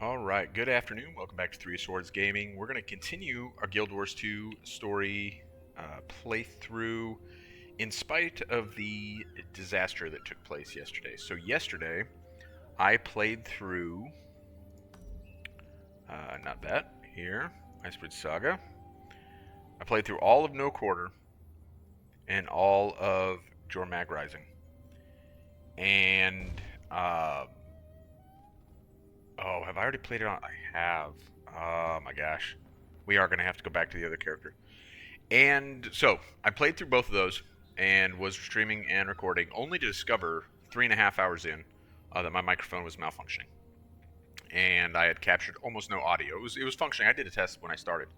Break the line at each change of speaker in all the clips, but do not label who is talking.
Alright, good afternoon. Welcome back to Three Swords Gaming. We're going to continue our Guild Wars 2 story playthrough in spite of the disaster that took place yesterday. So yesterday, I played through, not that, here, Icebrood Saga. I played through all of No Quarter and all of Jormag Rising. And, oh, have I already played it on? I have. Oh my gosh. We are going to have to go back to the other character. And so I played through both of those and was streaming and recording, only to discover 3.5 hours in that my microphone was malfunctioning, and I had captured almost no audio. It was functioning. I did a test when I started,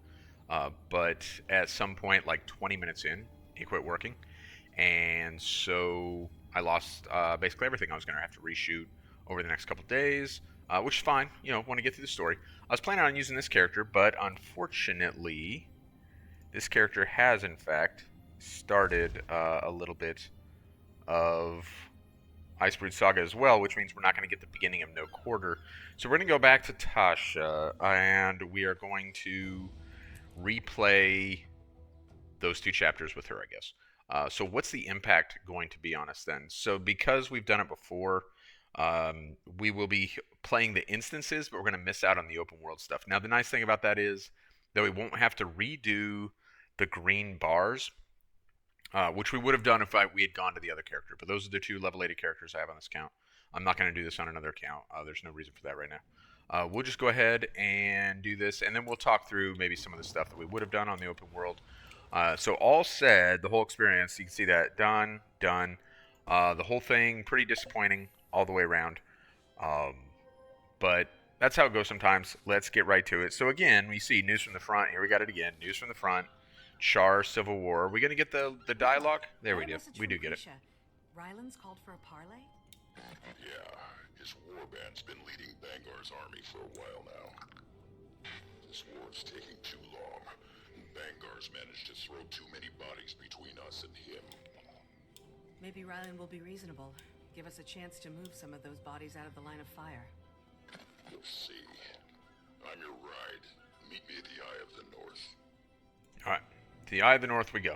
but at some point, like 20 minutes in, it quit working, and so I lost basically everything. I was going to have to reshoot over the next couple days, which is fine. Want to get through the story. I was planning on using this character, but unfortunately, this character has, in fact, started a little bit of Icebrood Saga as well, which means we're not going to get the beginning of No Quarter. So we're going to go back to Tasha, and we are going to replay those two chapters with her, I guess. So what's the impact going to be on us then? So because we've done it before, we will be playing the instances, but we're going to miss out on the open world stuff. Now, the nice thing about that is that we won't have to redo the green bars, which we would have done if we had gone to the other character. But those are the two level 80 characters I have on this account. I'm not going to do this on another account. There's no reason for that right now. We'll just go ahead and do this, and then we'll talk through maybe some of the stuff that we would have done on the open world. So all said, the whole experience, you can see that, done. The whole thing, pretty disappointing all the way around. But that's how it goes sometimes. Let's get right to it. So again, we see news from the front. Here we got it again. News from the front. Char Civil War. Are we going to get the dialogue? There we do. We do get it.
Ryland's called for a parley?
Yeah, his warband's been leading Bangar's army for a while now. This war's taking too long. Bangar's managed to throw too many bodies between us and him.
Maybe Ryland will be reasonable. Give us a chance to move some of those bodies out of the line of fire.
You'll see. I'm your ride. Meet me at the Eye of the North.
Alright. To the Eye of the North we go.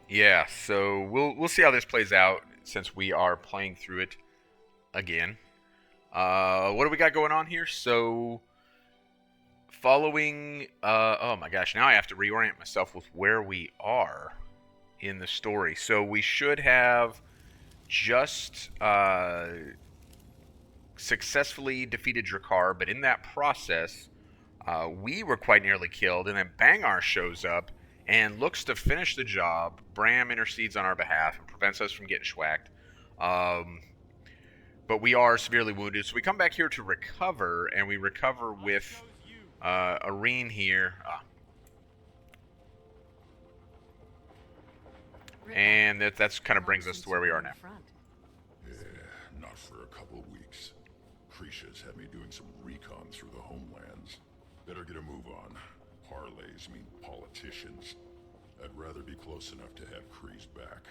Yeah, so we'll see how this plays out since we are playing through it again. What do we got going on here? So, following, oh my gosh, now I have to reorient myself with where we are in the story. So we should have just successfully defeated Drakkar, but in that process, we were quite nearly killed, and then Bangar shows up and looks to finish the job. Bram intercedes on our behalf and prevents us from getting schwacked. But we are severely wounded, so we come back here to recover, and we recover with Irene here. And that's kind of brings us to where we are now.
Yeah, not for a couple weeks. Krisha's had me doing some recon through the homelands. Better get a move on. Parleys mean politicians. I'd rather be close enough to have Kreese back.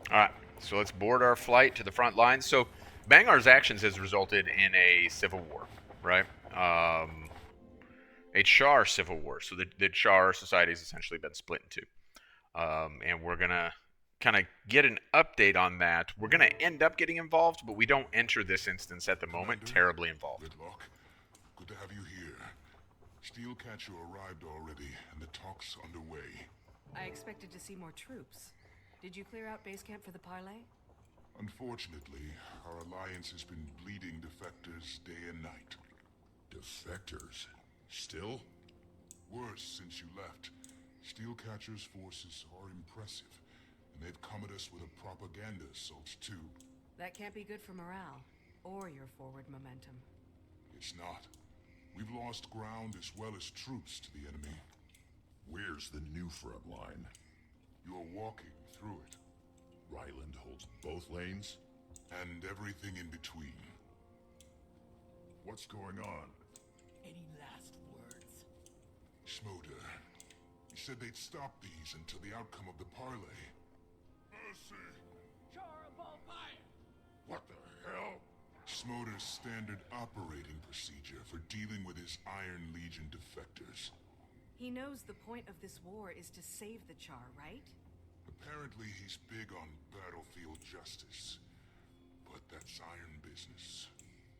Alright, so let's board our flight to the front lines. So, Bangar's actions has resulted in a civil war, right? A Char civil war. So the Char society has essentially been split in two. And we're going to kind of get an update on that. We're going to end up getting involved, but we don't enter this instance at the moment terribly involved.
Good luck. Good to have you here. Steelcatcher arrived already, and the talk's underway.
I expected to see more troops. Did you clear out base camp for the parley?
Unfortunately, our alliance has been bleeding defectors day and night. Defectors? Still? Worse since you left. Steelcatcher's forces are impressive, and they've come at us with a propaganda assault too.
That can't be good for morale, or your forward momentum.
It's not. We've lost ground as well as troops to the enemy. Where's the new front line? You're walking through it. Ryland holds both lanes? And everything in between. What's going on?
Any last words?
Schmoder. He said they'd stop these until the outcome of the parley. Mercy!
Char of all fire!
What the hell? Smolder's standard operating procedure for dealing with his Iron Legion defectors.
He knows the point of this war is to save the Char, right?
Apparently he's big on battlefield justice. But that's iron business.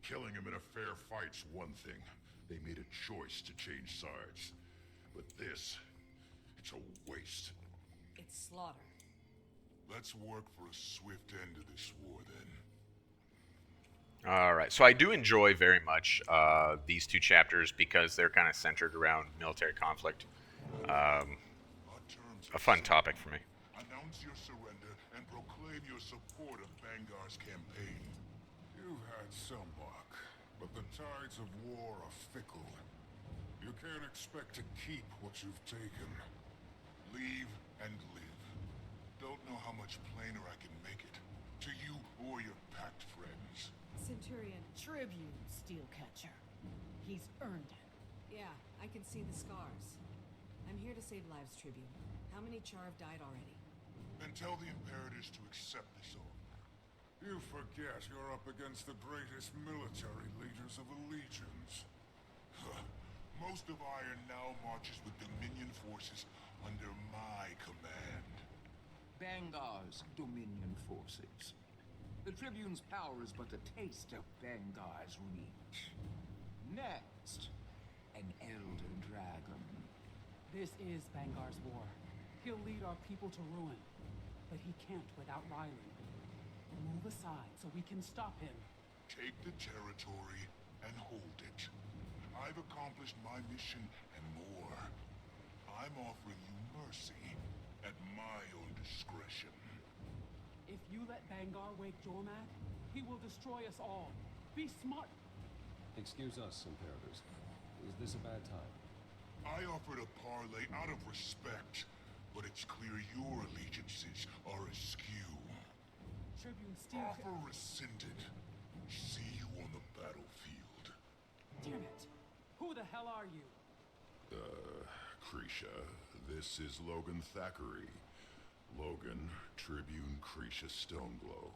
Killing him in a fair fight's one thing. They made a choice to change sides. But this, it's a waste.
It's slaughter.
Let's work for a swift end to this war, then.
All right, so I do enjoy very much these two chapters because they're kind of centered around military conflict.
Our terms
A fun topic for me.
Announce your surrender and proclaim your support of Bangar's campaign. You've had some luck, but the tides of war are fickle. You can't expect to keep what you've taken. Leave and live. Don't know how much plainer I can make it. To you or your packed friends.
Centurion.
Tribune, Steelcatcher. He's earned it.
Yeah, I can see the scars. I'm here to save lives, Tribune. How many Char have died already?
Then tell the Imperators to accept this offer. You forget you're up against the greatest military leaders of the legions. Most of Iron now marches with Dominion forces under my command.
Bangar's Dominion forces. The Tribune's power is but a taste of Bangar's reach. Next, an Elder Dragon.
This is Bangar's war. He'll lead our people to ruin. But he can't without Ryland. Move aside so we can stop him.
Take the territory and hold it. I've accomplished my mission and more. I'm offering you mercy at my own discretion.
If you let Bangar wake Jormag, he will destroy us all. Be smart.
Excuse us, Imperators. Is this a bad time?
I offered a parley out of respect, but it's clear your allegiances are askew.
Tribune Steel.
Offer rescinded. See you on the battlefield.
Damn it. Who the hell are you?
Krisha, this is Logan Thackeray. Logan, Tribune Krisha Stoneglow.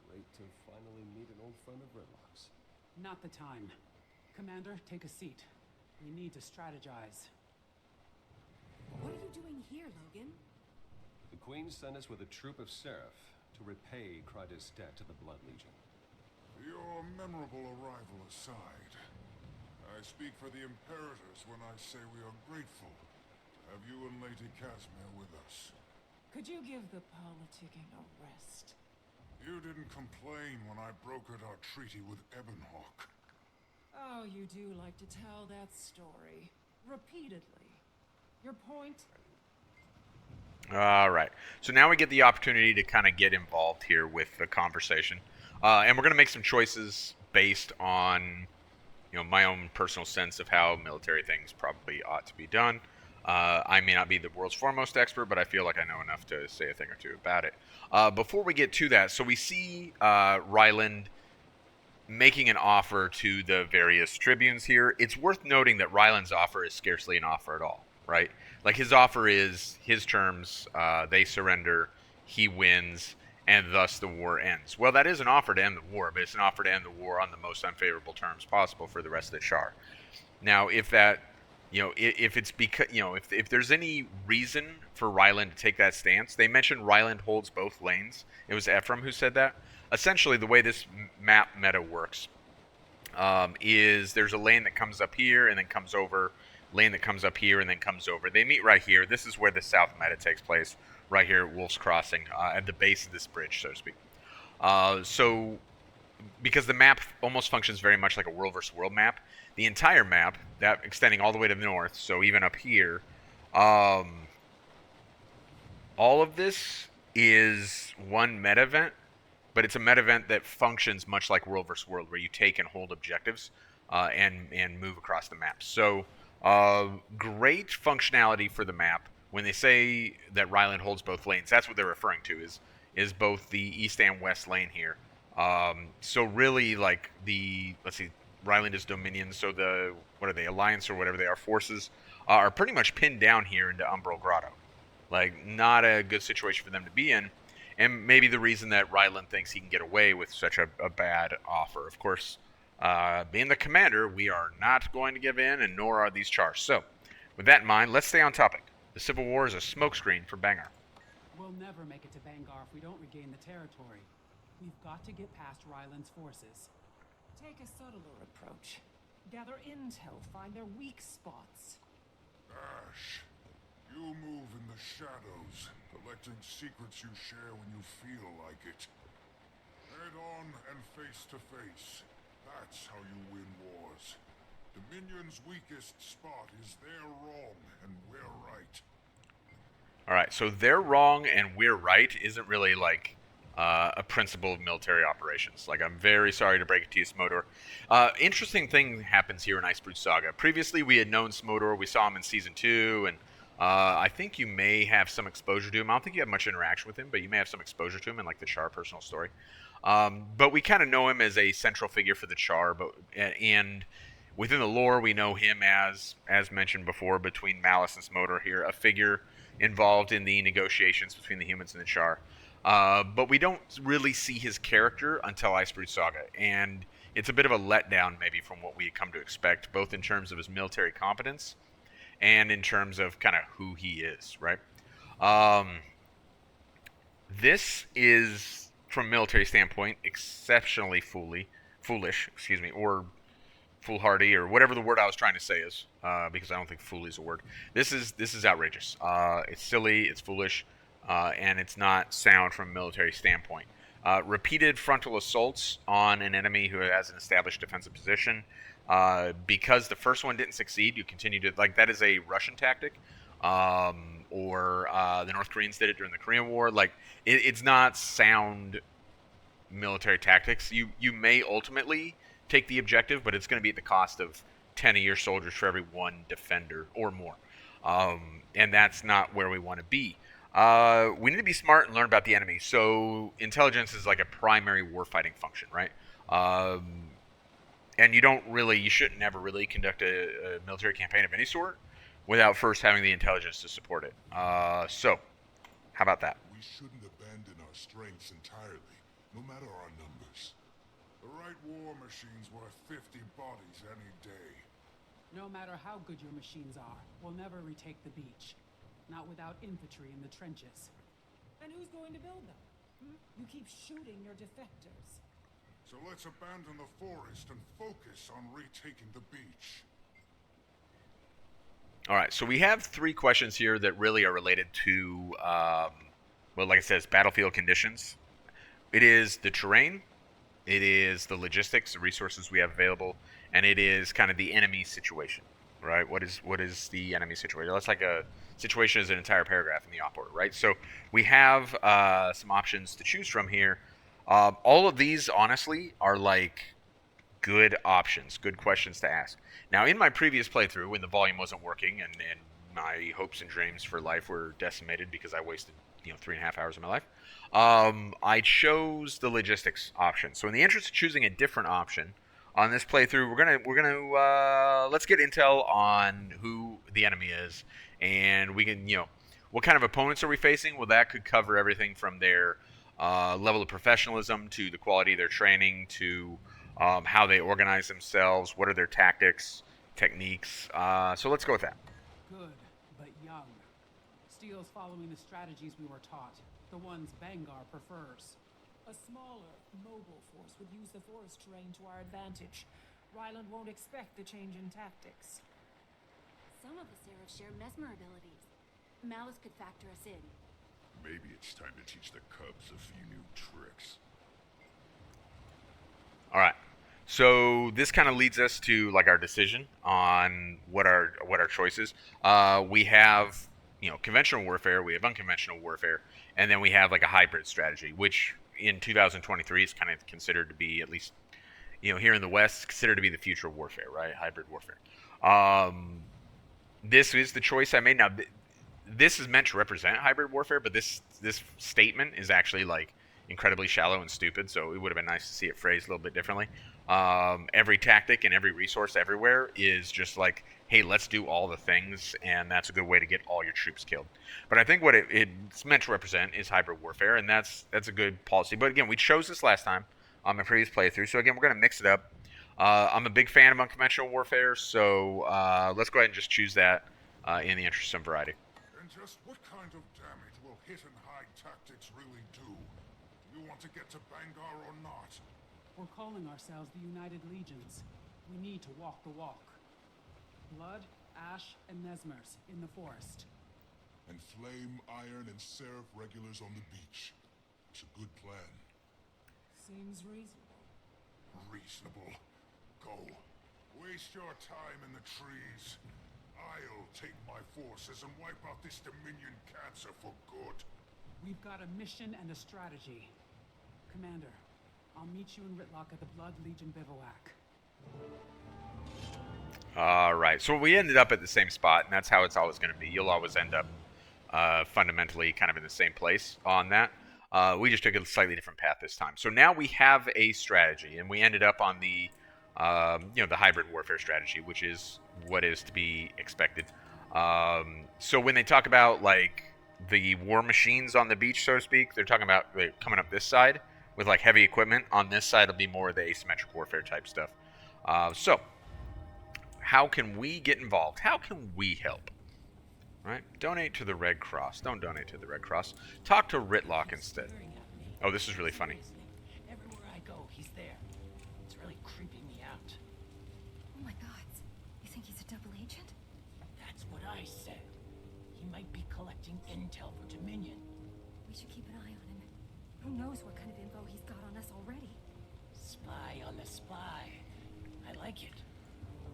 Great to finally meet an old friend of Redlock's.
Not the time. Commander, take a seat. We need to strategize.
What are you doing here, Logan?
The Queen sent us with a troop of Seraph to repay Kryda's debt to the Blood Legion.
Your memorable arrival aside, I speak for the Imperators when I say we are grateful to have you and Lady Casimir with us.
Could you give the politicking a rest?
You didn't complain when I brokered our treaty with Ebonhawk.
Oh, you do like to tell that story. Repeatedly. Your point?
All right. So now we get the opportunity to kind of get involved here with the conversation. And we're going to make some choices based on, my own personal sense of how military things probably ought to be done. I may not be the world's foremost expert, but I feel like I know enough to say a thing or two about it. Before we get to that, so we see Ryland making an offer to the various tribunes here. It's worth noting that Ryland's offer is scarcely an offer at all, right? Like, his offer is his terms, they surrender, he wins, and thus the war ends. Well, that is an offer to end the war, but it's an offer to end the war on the most unfavorable terms possible for the rest of the Char. Now, if that, if it's because, if there's any reason for Ryland to take that stance, they mentioned Ryland holds both lanes. It was Ephraim who said that. Essentially, the way this map meta works is there's a lane that comes up here and then comes over, lane that comes up here and then comes over. They meet right here. This is where the south meta takes place, right here at Wolf's Crossing, at the base of this bridge, so to speak. So, because the map almost functions very much like a world versus world map, the entire map, that extending all the way to the north, so even up here, all of this is one meta event, but it's a meta event that functions much like world versus world, where you take and hold objectives and move across the map. So, great functionality for the map. When they say that Ryland holds both lanes, that's what they're referring to, is both the east and west lane here. So really, like, let's see, Ryland is Dominion, so what are they, Alliance or whatever they are, forces, are pretty much pinned down here into Umbral Grotto. Like, not a good situation for them to be in. and maybe the reason that Ryland thinks he can get away with such a bad offer. Of course, being the commander, we are not going to give in, and nor are these Chars. So, with that in mind, let's stay on topic. The Civil War is a smokescreen for Bangar.
We'll never make it to Bangar if we don't regain the territory. We've got to get past Ryland's forces.
Take a subtler approach. Gather intel, find their weak spots.
Ash, you move in the shadows, collecting secrets you share when you feel like it. Head on and face to face. That's how you win wars. Dominion's weakest spot is they're wrong and we're right.
All right, so they're wrong and we're right isn't really like a principle of military operations. Like, I'm very sorry to break it to you, Smodor. Interesting thing happens here in Icebrood Saga. Previously, we had known Smodor. We saw him in Season 2, and I think you may have some exposure to him. I don't think you have much interaction with him, but you may have some exposure to him in, like, the Char personal story. But we kind of know him as a central figure for the Char, and within the lore, we know him as mentioned before, between Malice and Smodor here, a figure involved in the negotiations between the humans and the Char. But we don't really see his character until Icebrood Saga, and it's a bit of a letdown maybe from what we had come to expect, both in terms of his military competence and in terms of kind of who he is, right? This is, from a military standpoint, exceptionally foolish, or foolhardy, or whatever the word I was trying to say is, because I don't think fool is a word. This is outrageous. It's silly, it's foolish, and it's not sound from a military standpoint. Repeated frontal assaults on an enemy who has an established defensive position. Because the first one didn't succeed, you continue to, like, that is a Russian tactic, or the North Koreans did it during the Korean War. Like, it's not sound military tactics. You may ultimately take the objective, but it's going to be at the cost of 10 of your soldiers for every one defender or more. And that's not where we want to be. We need to be smart and learn about the enemy. So intelligence is like a primary warfighting function, right? And you shouldn't ever really conduct a military campaign of any sort without first having the intelligence to support it. So, how about that?
We shouldn't abandon our strengths entirely, no matter our numbers. The right war machine's worth 50 bodies any day.
No matter how good your machines are, we'll never retake the beach. Not without infantry in the trenches.
And who's going to build them? You keep shooting your defectors.
So let's abandon the forest and focus on retaking the beach.
All right, so we have 3 questions here that really are related to, like I said, it's battlefield conditions. It is the terrain, it is the logistics, the resources we have available, and it is kind of the enemy situation, right? What is the enemy situation? That's like a situation is an entire paragraph in the op order, right? So we have some options to choose from here. All of these, honestly, are like good options, good questions to ask. Now, in my previous playthrough, when the volume wasn't working and my hopes and dreams for life were decimated because I wasted 3.5 hours of my life, I chose the logistics option. So in the interest of choosing a different option on this playthrough, we're gonna let's get intel on who the enemy is, and we can what kind of opponents are we facing. Well, that could cover everything from their level of professionalism to the quality of their training to how they organize themselves, what are their tactics, techniques. So let's go with that.
Good, but young. Steele's following the strategies we were taught, the ones Bangar prefers.
A smaller, mobile force would use the forest terrain to our advantage. Ryland won't expect the change in tactics.
Some of the Seraphs share mesmer abilities. Malice could factor us in.
Maybe it's time to teach the cubs a few new tricks.
All right. So this kind of leads us to like our decision on what our choices. We have conventional warfare, we have unconventional warfare, and then we have like a hybrid strategy, which in 2023 is kind of considered to be, at least here in the West, considered to be the future of warfare, right? Hybrid warfare. This is the choice I made. Now, this is meant to represent hybrid warfare, but this statement is actually like incredibly shallow and stupid, so it would have been nice to see it phrased a little bit differently. Every tactic and every resource everywhere is just like, hey, let's do all the things, and that's a good way to get all your troops killed. But I think what it's meant to represent is hybrid warfare, and that's a good policy. But again, we chose this last time on my previous playthrough, so again, we're going to mix it up. I'm a big fan of unconventional warfare, so let's go ahead and just choose that in the interest of variety.
And just what kind of damage will hit and hide tactics really do? Do you want to get to Bangar or not?
We're calling ourselves the United Legions. We need to walk the walk. Blood, Ash, and Nesmers in the forest.
And Flame, Iron, and Seraph regulars on the beach. It's a good plan.
Seems reasonable.
Reasonable. Go. Waste your time in the trees. I'll take my forces and wipe out this Dominion cancer for good.
We've got a mission and a strategy. Commander, I'll meet you in Ritlock at the Blood Legion bivouac.
Alright, so we ended up at the same spot, and that's how it's always going to be. You'll always end up fundamentally kind of in the same place on that. We just took a slightly different path this time. So now we have a strategy, and we ended up on the the hybrid warfare strategy, which is what is to be expected. So when they talk about like the war machines on the beach, so to speak, they're talking about coming up this side with like heavy equipment. On this side, it'll be more of the asymmetric warfare type stuff. So how can we get involved? How can we help? Right? Donate to the Red Cross. Don't donate to the Red Cross. Talk to Ritlock instead. Oh, this is really funny.
Everywhere I go, he's there. It's really creeping me out.
Oh my god. You think he's a double agent?
That's what I said. He might be collecting intel for Dominion.
We should keep an eye on him. Who knows what kind of info he's got on us already?
Spy on the spy. I like it.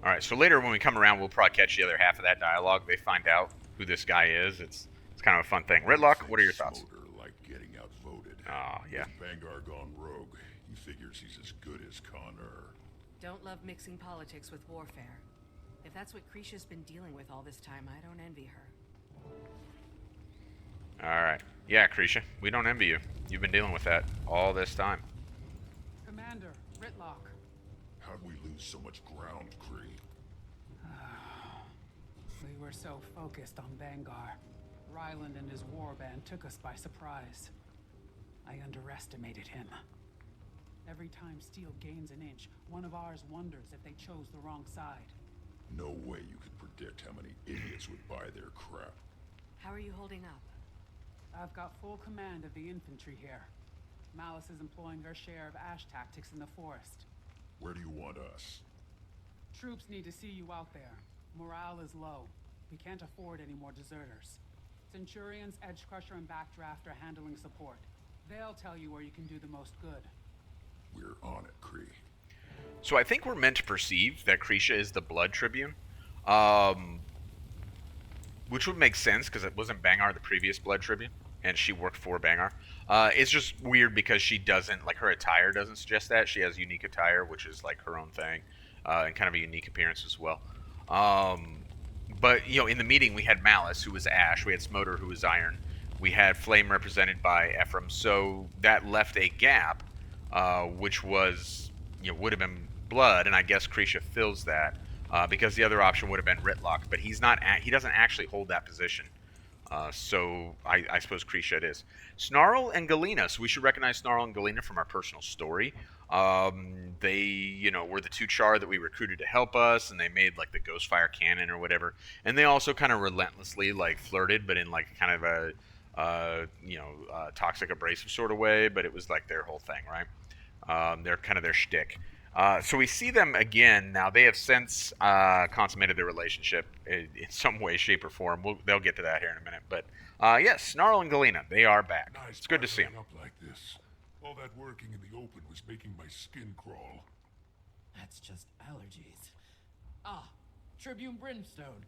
Alright, so later when we come around, we'll probably catch the other half of that dialogue. They find out who this guy is. It's kind of a fun thing. Ritlock, what are your thoughts?
Smoter like getting outvoted.
Oh, yeah.
With Bangar gone rogue, he figures he's as good as Connor.
Don't love mixing politics with warfare. If that's what Krisha's been dealing with all this time, I don't envy her.
Alright. Yeah, Krisha, we don't envy you. You've been dealing with that all this time.
Commander, Ritlock.
How'd we lose so much ground, Kree?
We were so focused on Bangar. Ryland and his warband took us by surprise. I underestimated him. Every time Steel gains an inch, one of ours wonders if they chose the wrong side.
No way you could predict how many idiots would buy their crap.
How are you holding up?
I've got full command of the infantry here. Malice is employing her share of Ash tactics in the forest.
Where do you want us?
Troops need to see you out there. Morale is low. We can't afford any more deserters. Centurions, Edgecrusher, and Backdraft are handling support. They'll tell you where you can do the most good.
We're on it, Kree.
So I think we're meant to perceive that Krisha is the Blood Tribune. Which would make sense, because it wasn't Bangar the previous Blood Tribune, and she worked for Bangar. It's just weird because she doesn't, like, her attire doesn't suggest that. She has unique attire, which is, like, her own thing, and kind of a unique appearance as well. But, you know, in the meeting, we had Malice, who was Ash. We had Smoter, who was Iron. We had Flame represented by Ephraim. So that left a gap, which was, you know, would have been Blood, and I guess Krisha fills that, because the other option would have been Ritlock. But he's not. He doesn't actually hold that position. So I suppose Krisha it is. Snarl and Galena. So we should recognize Snarl and Galena from our personal story. They, you know, were the two Char that we recruited to help us, and they made like the Ghostfire cannon or whatever. And they also kind of relentlessly like flirted, but in like kind of a toxic, abrasive sort of way. But it was like their whole thing, right? They're kind of their shtick. So we see them again now. They have since consummated their relationship in some way, shape, or form. They'll get to that here in a minute. But yes, Snarl and Galena, they are back.
Nice.
It's good to see them.
Up like this. All that working in the open was making my skin crawl.
That's just allergies. Ah, Tribune Brimstone.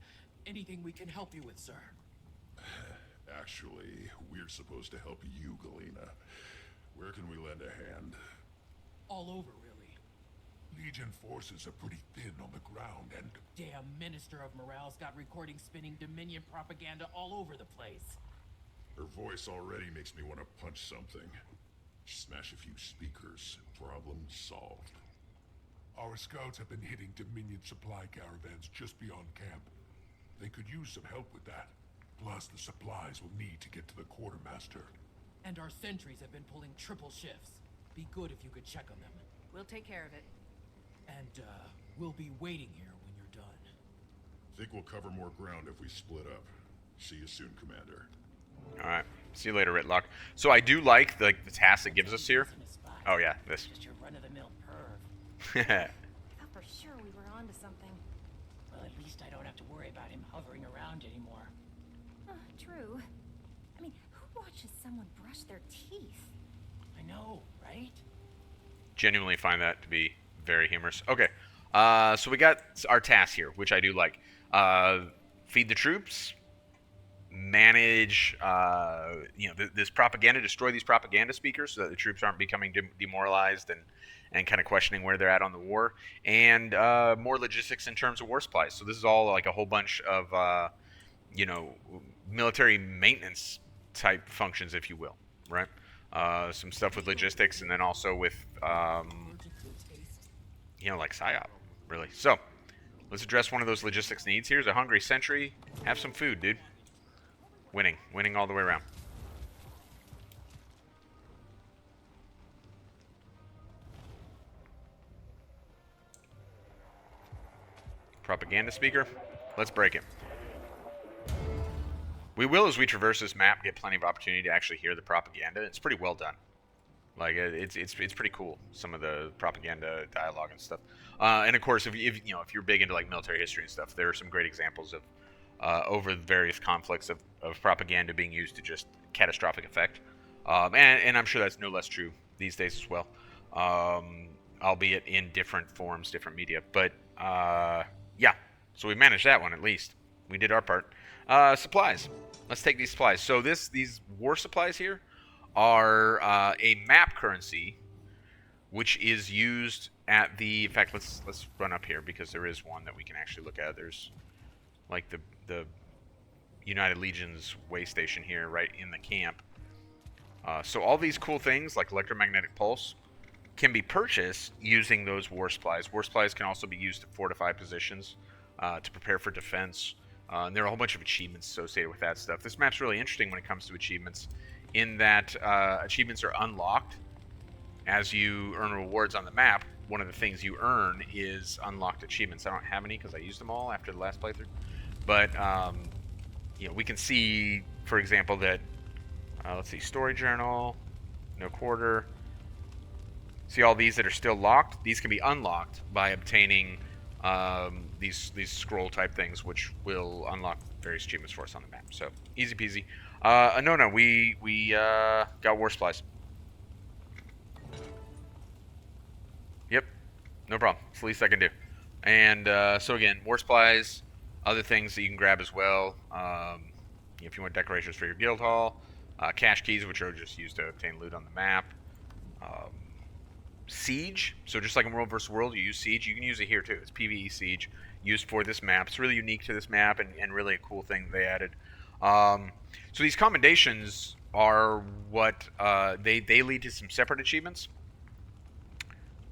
Anything we can help you with, sir?
Actually, we're supposed to help you, Galena. Where can we lend a hand?
All over, really.
Legion forces are pretty thin on the ground, and...
Damn Minister of Morale's got recordings spinning Dominion propaganda all over the place.
her voice already makes me want to punch something. Smash a few speakers. Problem solved.
Our scouts have been hitting Dominion supply caravans just beyond camp. They could use some help with that. Plus, the supplies we'll need to get to the quartermaster.
And our sentries have been pulling triple shifts. Be good if you could check on them.
We'll take care of it.
And, we'll be waiting here when you're done.
Think we'll cover more ground if we split up. See you soon, Commander.
Alright. See you later, Ritlock. So I do like the task it gives us here. Oh yeah, this.
Just your run-of-the-mill perv.
I thought for sure we were onto something.
Well, at least I don't have to worry about him hovering around anymore.
True. I mean, who watches someone brush their teeth?
I know, right?
Genuinely find that to be very humorous. Okay. So we got our task here, which I do like. Feed the troops. Manage, this propaganda, destroy these propaganda speakers so that the troops aren't becoming demoralized and kind of questioning where they're at on the war, and more logistics in terms of war supplies. So this is all like a whole bunch of, military maintenance type functions, if you will, right? Some stuff with logistics, and then also with, like PSYOP, really. So let's address one of those logistics needs. Here's a hungry sentry. Have some food, dude. Winning all the way around. Propaganda speaker. Let's break it. We will, as we traverse this map, get plenty of opportunity to actually hear the propaganda. It's pretty well done. Like it's pretty cool. Some of the propaganda dialogue and stuff. And of course, if you're big into like military history and stuff, there are some great examples of. Over the various conflicts of propaganda being used to just catastrophic effect. And I'm sure that's no less true these days as well, albeit in different forms, different media. But, yeah, so we managed that one at least. We did our part. Supplies. Let's take these supplies. So these war supplies here are a map currency, which is used at the... In fact, let's run up here because there is one that we can actually look at. There's... like the United Legion's way station here right in the camp. So all these cool things like electromagnetic pulse can be purchased using those war supplies. War supplies can also be used to fortify positions, to prepare for defense. And there are a whole bunch of achievements associated with that stuff. This map's really interesting when it comes to achievements in that achievements are unlocked as you earn rewards on the map. One of the things you earn is unlocked achievements. I don't have any because I used them all after the last playthrough. But, we can see, for example, that, let's see, story journal, no quarter. See all these that are still locked? These can be unlocked by obtaining these scroll type things, which will unlock various achievements for us on the map. So, easy peasy. No, we got war supplies. Yep, no problem. It's the least I can do. And so again, war supplies, other things that you can grab as well. If you want decorations for your guild hall, cash keys, which are just used to obtain loot on the map. Siege, so just like in World vs. World, you use Siege. You can use it here too. It's PvE Siege, used for this map. It's really unique to this map and really a cool thing they added. So these commendations are what they lead to some separate achievements.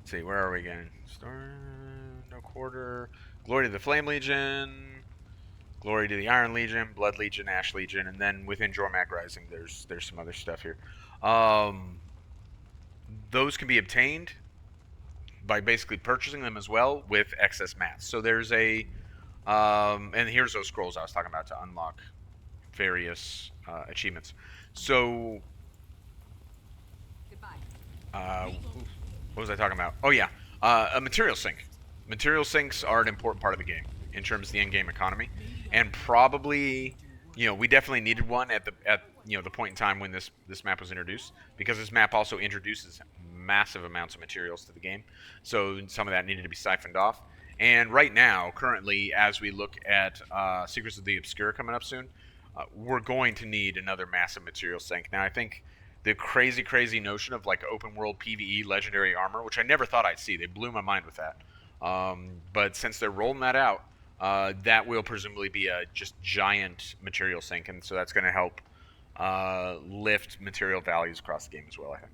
Let's see, where are we again? No quarter. Glory to the Flame Legion. Glory to the Iron Legion, Blood Legion, Ash Legion, and then within Jormag Rising, there's some other stuff here. Those can be obtained by basically purchasing them as well with excess mats. So there's a, and here's those scrolls I was talking about to unlock various achievements. So, what was I talking about? Oh yeah, a material sink. Material sinks are an important part of the game in terms of the end-game economy, and probably, we definitely needed one at the point in time when this map was introduced, because this map also introduces massive amounts of materials to the game, so some of that needed to be siphoned off. And right now, currently, as we look at Secrets of the Obscure coming up soon, we're going to need another massive material sink. Now, I think the crazy notion of like open world PvE legendary armor, which I never thought I'd see, they blew my mind with that. But since they're rolling that out, that will presumably be a just giant material sink, and so that's going to help lift material values across the game as well, I think.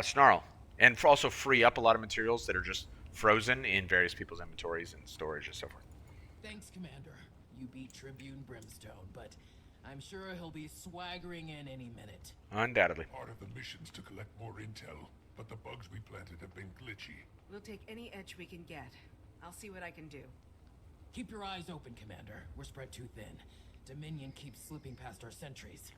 Snarl. And also free up a lot of materials that are just frozen in various people's inventories and storage and so forth.
Thanks, Commander. You beat Tribune Brimstone, but I'm sure he'll be swaggering in any minute.
Undoubtedly.
Part of the mission's to collect more intel, but the bugs we planted have been glitchy.
We'll take any edge we can get. I'll see what I can do.
Keep your eyes open, Commander. We're spread too thin. Dominion keeps slipping past our sentries.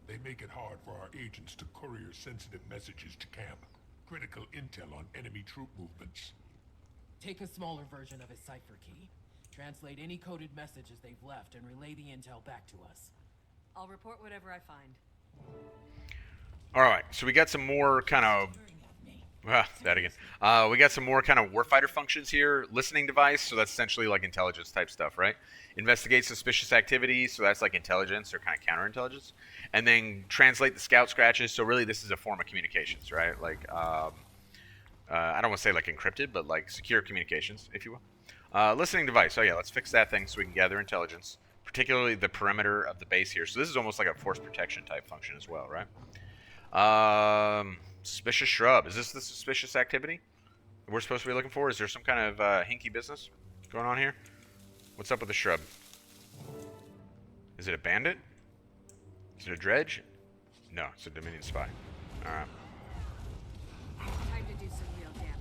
They make it hard for our agents to courier sensitive messages to camp. Critical intel on enemy troop movements.
Take a smaller version of his cipher key. Translate any coded messages they've left and relay the intel back to us.
I'll report whatever I find.
Alright, so we got some more kind of... that again. We got some more kind of warfighter functions here. Listening device, so that's essentially like intelligence type stuff, right? Investigate suspicious activity, so that's like intelligence or kind of counterintelligence. And then translate the scout scratches, so really this is a form of communications, right? Like, I don't want to say like encrypted, but like secure communications, if you will. Listening device, oh yeah, let's fix that thing so we can gather intelligence, particularly the perimeter of the base here. So this is almost like a force protection type function as well, right? Suspicious shrub. Is this the suspicious activity we're supposed to be looking for? Is there some kind of hinky business going on here? What's up with the shrub? Is it a bandit? Is it a dredge? No, it's a Dominion spy. Alright.
Time to do some real damage.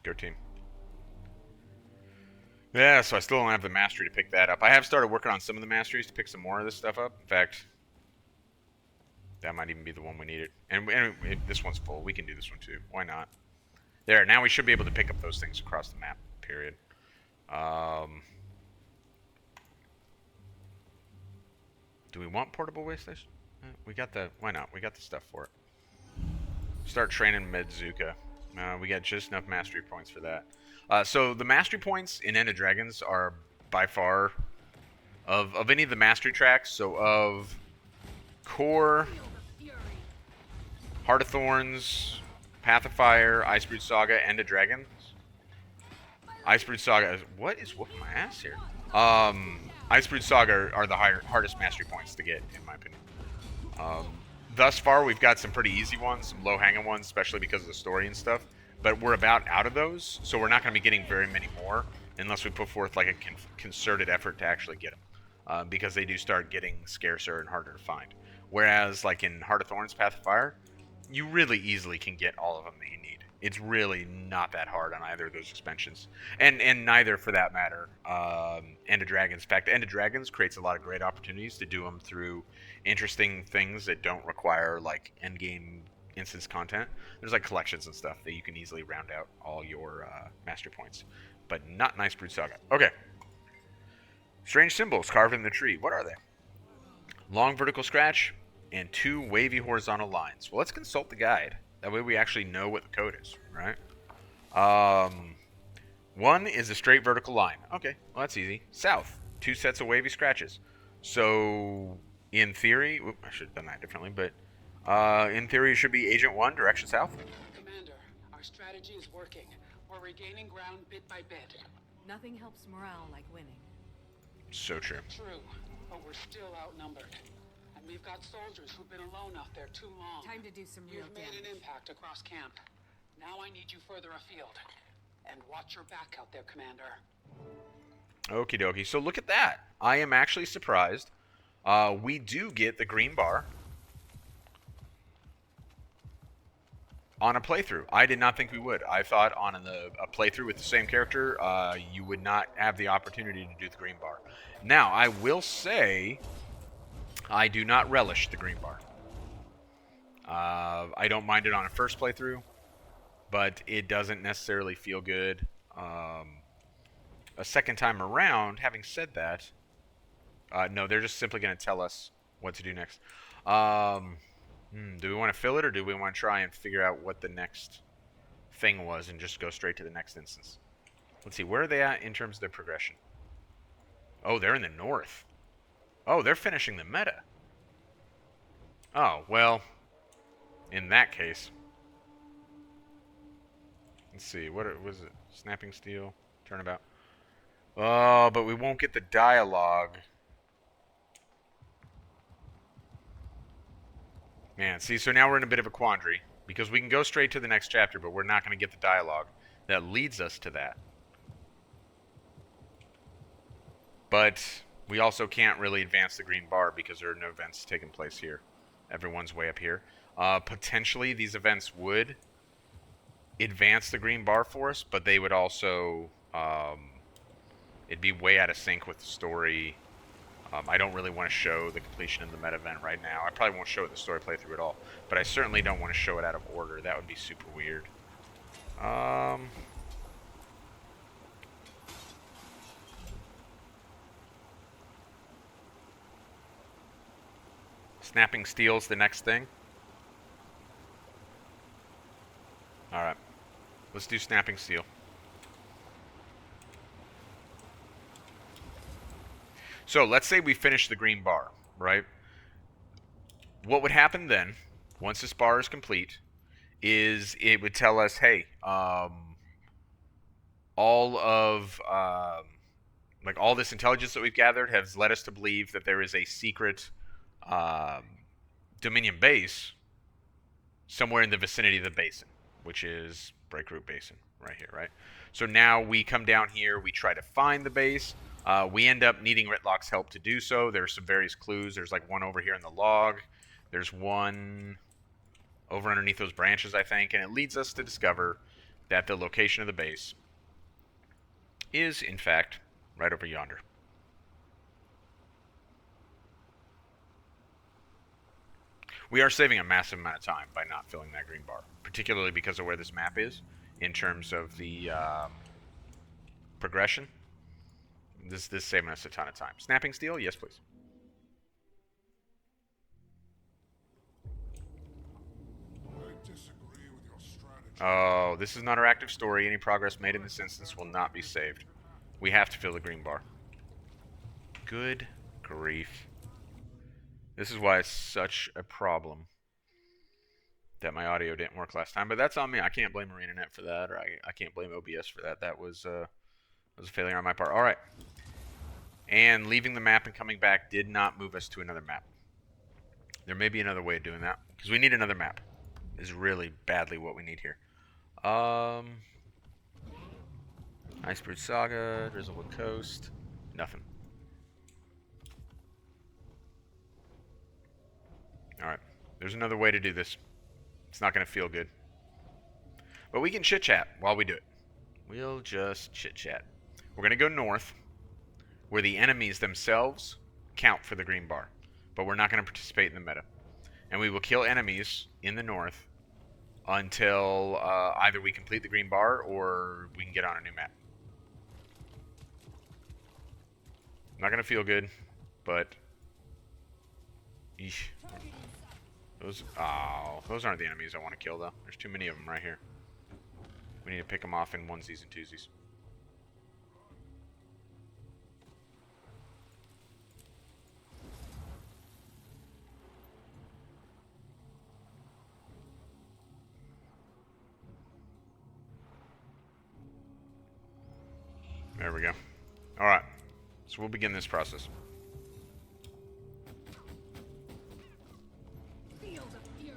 Go team. Yeah, so I still don't have the mastery to pick that up. I have started working on some of the masteries to pick some more of this stuff up. In fact, that might even be the one we needed. And this one's full. We can do this one too. Why not? There, now we should be able to pick up those things across the map, period. Do we want portable way station? We got the... Why not? We got the stuff for it. Start training Medzuka. We got just enough mastery points for that. So the mastery points in End of Dragons are by far... Of any of the mastery tracks, so of... Core... Heart of Thorns, Path of Fire, Icebrood Saga, End of Dragons. Icebrood Saga. What is whooping my ass here? Icebrood Saga are the hardest mastery points to get, in my opinion. Thus far, we've got some pretty easy ones, some low-hanging ones, especially because of the story and stuff. But we're about out of those, so we're not going to be getting very many more unless we put forth like a concerted effort to actually get them, because they do start getting scarcer and harder to find. Whereas, like in Heart of Thorns, Path of Fire, you really easily can get all of them that you need. It's really not that hard on either of those expansions. And neither, for that matter, End of Dragons. In fact, End of Dragons creates a lot of great opportunities to do them through interesting things that don't require, like, endgame instance content. There's, like, collections and stuff that you can easily round out all your master points. But not in Icebrood Saga. Okay. Strange symbols carved in the tree. What are they? Long vertical scratch and 2 wavy horizontal lines. Well, let's consult the guide. That way we actually know what the code is, right? One is a straight vertical line. Okay, well that's easy. South, 2 sets of wavy scratches. So, in theory, I should have done that differently, but in theory it should be Agent 1, direction south.
Commander, our strategy is working. We're regaining ground bit by bit.
Nothing helps morale like winning.
So true.
True, but we're still outnumbered. And we've got soldiers who've been alone out there too long.
Time to do some real
You've made
damage.
an impact across camp. Now I need you further afield. And watch your back out there, Commander.
Okie dokie. So look at that. I am actually surprised. We do get the green bar on a playthrough. I did not think we would. I thought on a playthrough with the same character, you would not have the opportunity to do the green bar. Now, I will say, I do not relish the green bar. I don't mind it on a first playthrough, but it doesn't necessarily feel good a second time around. Having said that, no, they're just simply going to tell us what to do next. Do we want to fill it, or do we want to try and figure out what the next thing was and just go straight to the next instance? Let's see, where are they at in terms of their progression? Oh, they're in the north. Oh, they're finishing the meta. Oh, well, in that case. Let's see, what was it? Snapping Steel, Turnabout. Oh, but we won't get the dialogue. Man, see, so now we're in a bit of a quandary because we can go straight to the next chapter, but we're not going to get the dialogue that leads us to that. But we also can't really advance the green bar because there are no events taking place here. Everyone's way up here. Potentially, these events would advance the green bar for us, but they would also... it'd be way out of sync with the story. I don't really want to show the completion of the meta event right now. I probably won't show it the story playthrough at all, but I certainly don't want to show it out of order. That would be super weird. Snapping Steel's the next thing. Alright. Let's do Snapping Steel. So, let's say we finish the green bar, right? What would happen then, once this bar is complete, is it would tell us, hey, all of, like, all this intelligence that we've gathered has led us to believe that there is a secret Dominion base somewhere in the vicinity of the basin, which is Breakroot Basin right here, right? So now we come down here, we try to find the base. We end up needing Ritlock's help to do so. There's some various clues. There's like one over here in the log. There's one over underneath those branches, I think, and it leads us to discover that the location of the base is, in fact, right over yonder. We are saving a massive amount of time by not filling that green bar, particularly because of where this map is in terms of the progression. This is saving us a ton of time. Snapping Steel? Yes, please.
I disagree with your strategy.
Oh, this is not our active story. Any progress made in this instance will not be saved. We have to fill the green bar. Good grief. This is why it's such a problem that my audio didn't work last time. But that's on me. I can't blame ArenaNet for that, or I can't blame OBS for that. That was a failure on my part. All right. And leaving the map and coming back did not move us to another map. There may be another way of doing that, because we need another map. Is really badly what we need here. Icebrood Saga, Drizzlewood Coast, nothing. Alright, there's another way to do this. It's not going to feel good. But we can chit-chat while we do it. We'll just chit-chat. We're going to go north, where the enemies themselves count for the green bar. But we're not going to participate in the meta. And we will kill enemies in the north until either we complete the green bar or we can get on a new map. Not going to feel good, but... Eesh. Those aren't the enemies I want to kill, though. There's too many of them right here. We need to pick them off in onesies and twosies. There we go. Alright. So we'll begin this process.
Field of Fury.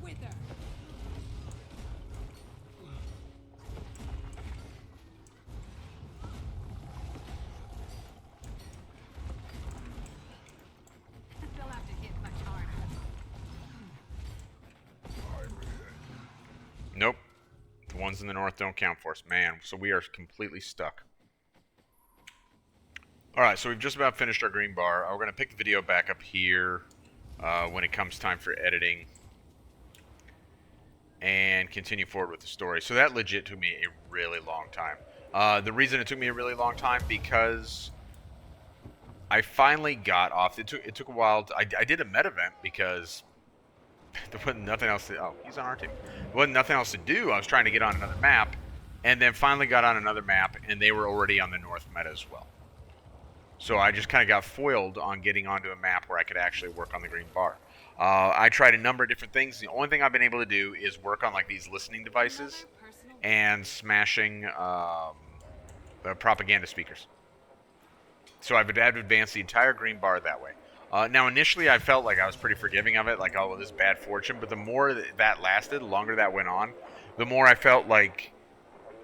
Wither.
They'll have to hit much harder.
Nope. The ones in the north don't count for us. Man, so we are completely stuck. Alright, so we've just about finished our green bar. We're going to pick the video back up here when it comes time for editing. And continue forward with the story. So that legit took me a really long time. The reason it took me a really long time, because I finally got off. It took a while. I did a meta event because there wasn't nothing else to... Oh, he's on our team. There wasn't nothing else to do. I was trying to get on another map. And then finally got on another map, and they were already on the north meta as well. So I just kind of got foiled on getting onto a map where I could actually work on the green bar. I tried a number of different things. The only thing I've been able to do is work on like these listening devices and smashing the propaganda speakers. So I've had to advance the entire green bar that way. Now, initially, I felt like I was pretty forgiving of it, like, oh, well, this is bad fortune. But the more that lasted, the longer that went on, the more I felt like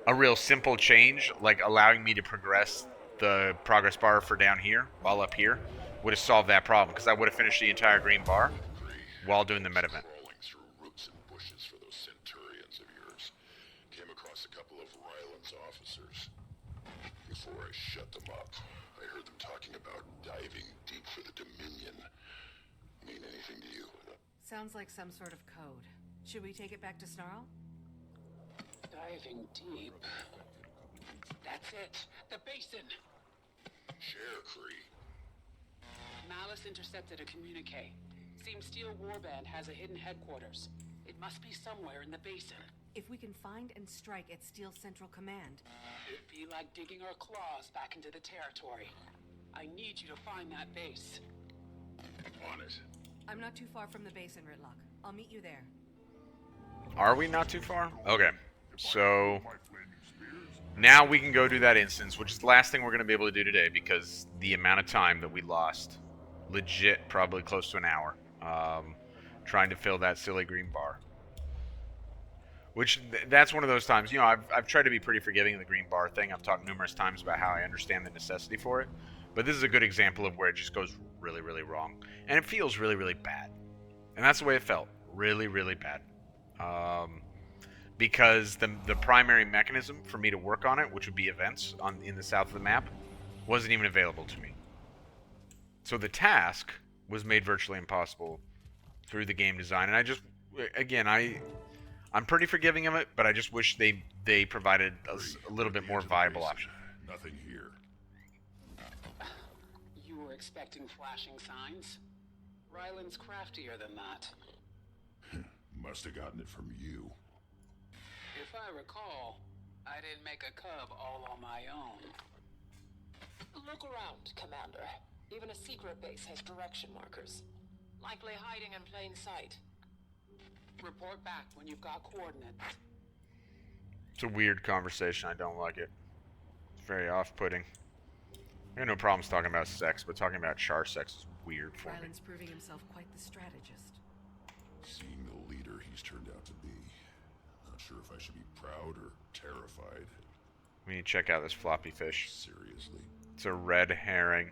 a real simple change, like allowing me to progress the progress bar for down here, while up here, would have solved that problem, because I would have finished the entire green bar while doing the meta event.
Crawling through roots and bushes for those centurions of yours. Came across a couple of Ryland's officers. Before I shut them up, I heard them talking about diving deep for the Dominion. Mean anything to you?
Sounds like some sort of code. Should we take it back to Snarl?
Diving deep. That's it. The basin.
Share, Kree.
Malice intercepted a communique. Seems Steel Warband has a hidden headquarters. It must be somewhere in the basin.
If we can find and strike at Steel Central Command.
It'd be like digging our claws back into the territory. I need you to find that base.
On it.
I'm not too far from the basin, Ritlock. I'll meet you there.
Are we not too far? Okay. So now we can go do that instance, which is the last thing we're going to be able to do today, because the amount of time that we lost, legit probably close to an hour, trying to fill that silly green bar. Which, that's one of those times, you know, I've tried to be pretty forgiving of the green bar thing. I've talked numerous times about how I understand the necessity for it. But this is a good example of where it just goes really, really wrong. And it feels really, really bad. And that's the way it felt. Really, really bad. Because the primary mechanism for me to work on it, which would be events in the south of the map, wasn't even available to me. So the task was made virtually impossible through the game design. And I just, again, I'm pretty forgiving of it, but I just wish they provided a little bit more viable option.
Nothing here.
You were expecting flashing signs? Ryland's craftier than that.
Must have gotten it from you.
If I recall, I didn't make a cub all on my own.
Look around, Commander. Even a secret base has direction markers. Likely hiding in plain sight.
Report back when you've got coordinates.
It's a weird conversation. I don't like it. It's very off-putting. I have no problems talking about sex, but talking about char sex is weird for me.
Ryland's proving himself quite the strategist.
Seeing the leader he's turned out to be. Not sure if I should be proud or terrified.
We need to check out this floppy fish.
Seriously.
It's a red herring.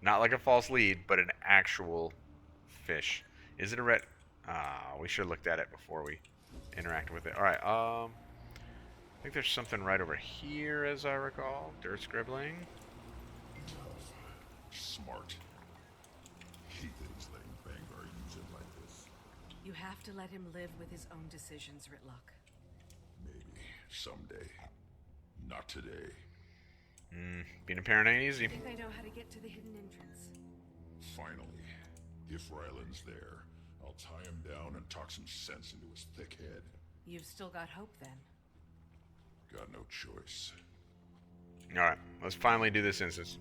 Not like a false lead, but an actual fish. Is it a red... we should have looked at it before we interacted with it. Alright, I think there's something right over here, as I recall. Dirt scribbling.
Tough. Smart. Heathens letting Vanguard use it like this.
You have to let him live with his own decisions, Ritlock.
Maybe. Someday. Not today.
Being a parent ain't easy.
I think I know how to get to the hidden entrance.
Finally. If Ryland's there, I'll tie him down and talk some sense into his thick head.
You've still got hope, then.
Got no choice.
Alright, let's finally do this instance.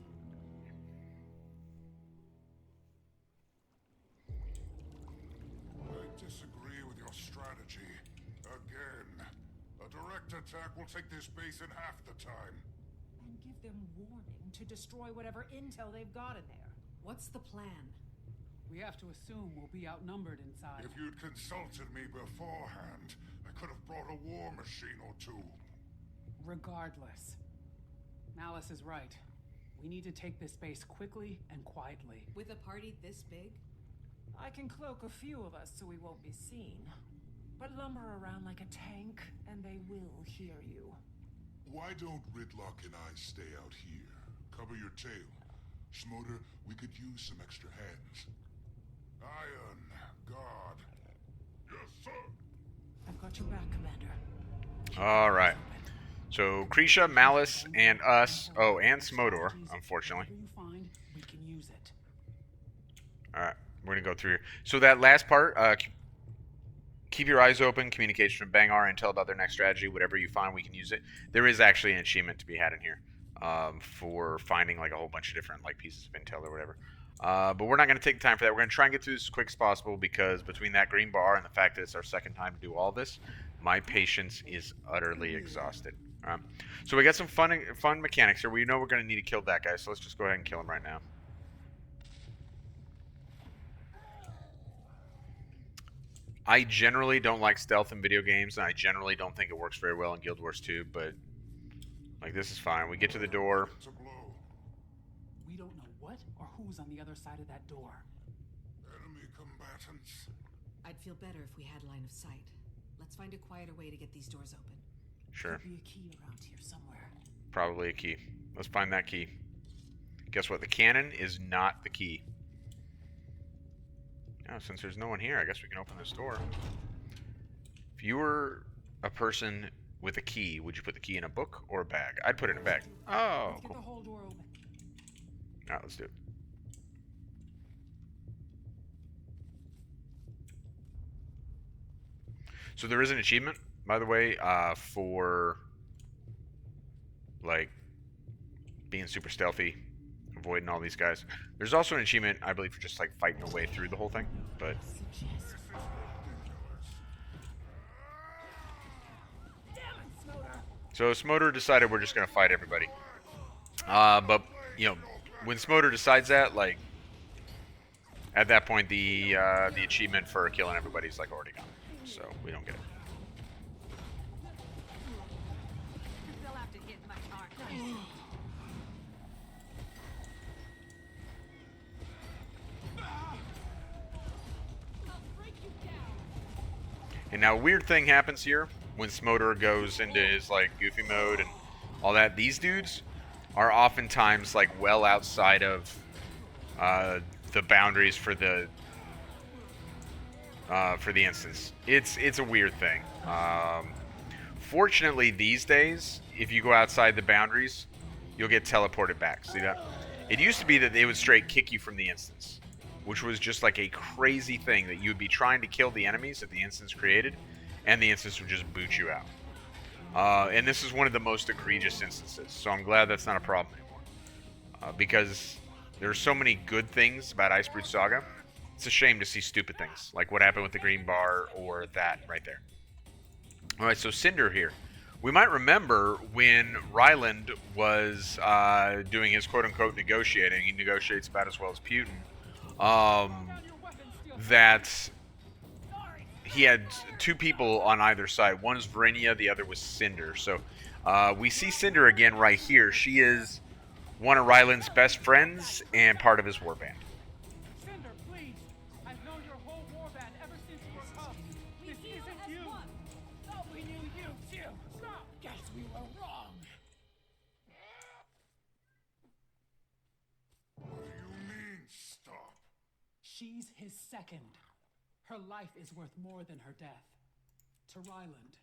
I disagree with your strategy. Again. A direct attack will take this base in half the time.
And give them warning to destroy whatever intel they've got in there.
What's the plan?
We have to assume we'll be outnumbered inside.
If you'd consulted me beforehand, I could have brought a war machine or two.
Regardless, Malice is right. We need to take this base quickly and quietly.
With a party this big?
I can cloak a few of us so we won't be seen. But lumber around like a tank, and they will hear you.
Why don't Ridlock and I stay out here? Cover your tail. Schmoder, we could use some extra hands. Iron God. Yes, sir.
I've got your back, Commander.
Alright. So, Krisha, Malice, and us. Oh, and Smodor, unfortunately.
Whatever you find, we can use it.
Alright, we're going to go through here. So that last part, keep your eyes open, communication from Bangar, intel about their next strategy, whatever you find, we can use it. There is actually an achievement to be had in here for finding like a whole bunch of different like pieces of intel or whatever. But we're not going to take the time for that. We're going to try and get through this as quick as possible because between that green bar and the fact that it's our second time to do all this, my patience is utterly exhausted. So we got some fun mechanics here. We know we're going to need to kill that guy, so let's just go ahead and kill him right now. I generally don't like stealth in video games, and I generally don't think it works very well in Guild Wars 2, but like this is fine. We get to the door.
We don't know what or who's on the other side of that door.
Enemy combatants.
I'd feel better if we had line of sight. Let's find a quieter way to get these doors open.
Sure.
Could be a key around here somewhere.
Probably a key. Let's find that key. Guess what? The cannon is not the key. Oh, since there's no one here, I guess we can open this door. If you were a person with a key, would you put the key in a book or a bag? I'd put it in a bag. Oh,
Let's get
cool.
the whole door open.
Alright, let's do it. So there is an achievement, by the way, for like being super stealthy, avoiding all these guys. There's also an achievement, I believe, for just like fighting a way through the whole thing. But so Smoder decided we're just gonna fight everybody. But you know, when Smoder decides that, like at that point, the achievement for killing everybody is like already gone, so we don't get it.
They'll have to hit my heart.
And now a weird thing happens here when Smoder goes into his like goofy mode and all that. These dudes are oftentimes like well outside of the boundaries for the instance. It's a weird thing. Fortunately, these days, if you go outside the boundaries, you'll get teleported back. See that? It used to be that they would straight kick you from the instance, which was just like a crazy thing that you would be trying to kill the enemies that the instance created, and the instance would just boot you out. And this is one of the most egregious instances, so I'm glad that's not a problem anymore. Because there's so many good things about Icebrood Saga, it's a shame to see stupid things, like what happened with the green bar or that right there. Alright, so Cinder here. We might remember when Ryland was doing his quote-unquote negotiating, he negotiates about as well as Putin, that he had two people on either side. One is Verinia, the other was Cinder. So we see Cinder again right here. She is one of Ryland's best friends and part of his warband.
Cinder, please! I've known your whole warband ever since you were cubs. This isn't you! Thought we knew you too! Stop! Guess we were wrong!
What do you mean, stop?
She's his second. Her life is worth more than her death. To Ryland.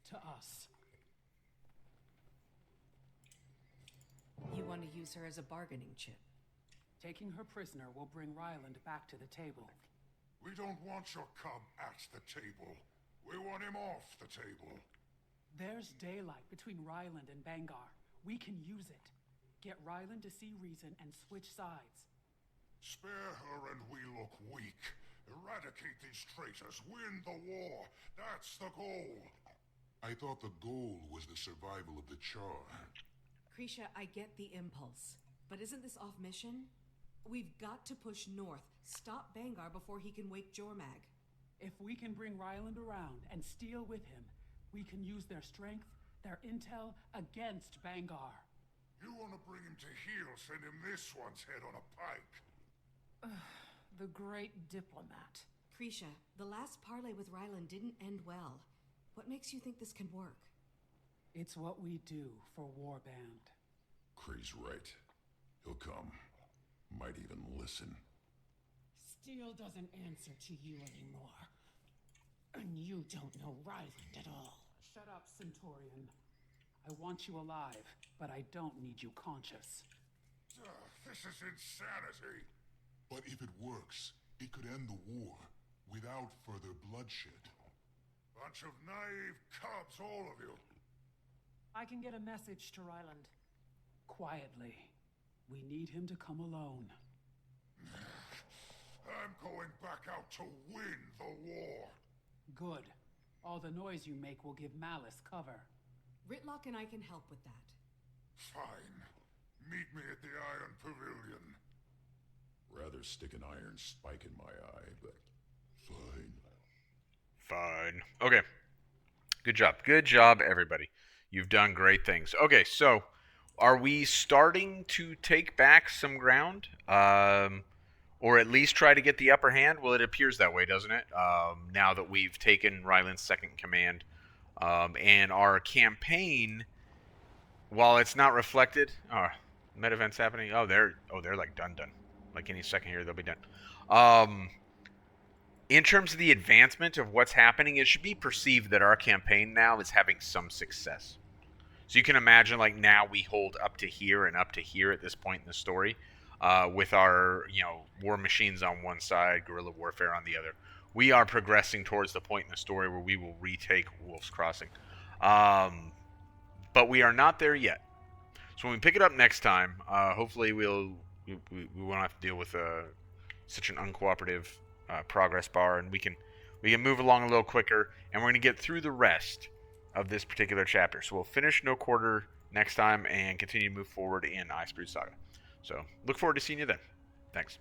To us.
You want to use her as a bargaining chip?
Taking her prisoner will bring Ryland back to the table.
We don't want your cub at the table. We want him off the table.
There's daylight between Ryland and Bangar. We can use it. Get Ryland to see reason and switch sides.
Spare her and we look weak. Eradicate these traitors. Win the war. That's the goal. I thought the goal was the survival of the Char.
Krisha, I get the impulse. But isn't this off mission? We've got to push north. Stop Bangar before he can wake Jormag.
If we can bring Ryland around and steal with him, we can use their strength, their intel, against Bangar.
You want to bring him to heel, send him this one's head on a pike.
The great diplomat.
Krisha, the last parley with Ryland didn't end well. What makes you think this can work?
It's what we do for Warband.
Kree's right. He'll come. Might even listen.
Steel doesn't answer to you anymore. And you don't know Ryland at all.
Shut up, Centaurian. I want you alive, but I don't need you conscious.
This is insanity. But if it works, it could end the war without further bloodshed. Bunch of naive cubs, all of you.
I can get a message to Ryland.
Quietly. We need him to come alone.
I'm going back out to win the war.
Good. All the noise you make will give Malice cover.
Ritlock and I can help with that.
Fine. Meet me at the Iron Pavilion. Rather stick an iron spike in my eye, but fine.
Fine. Okay. Good job. Good job, everybody. You've done great things. Okay, so are we starting to take back some ground? Or at least try to get the upper hand? Well, it appears that way, doesn't it? Now that we've taken Ryland's second command. And our campaign, while it's not reflected... meta events happening. They're like done. Like any second here, they'll be done. In terms of the advancement of what's happening, it should be perceived that our campaign now is having some success. So you can imagine, like, now we hold up to here and up to here at this point in the story, with our, war machines on one side, guerrilla warfare on the other. We are progressing towards the point in the story where we will retake Wolf's Crossing. But we are not there yet. So when we pick it up next time, hopefully we won't have to deal with such an uncooperative progress bar, and we can move along a little quicker, and we're going to get through the rest of this particular chapter. So we'll finish No Quarter next time and continue to move forward in Icebrood Saga. So look forward to seeing you then. Thanks.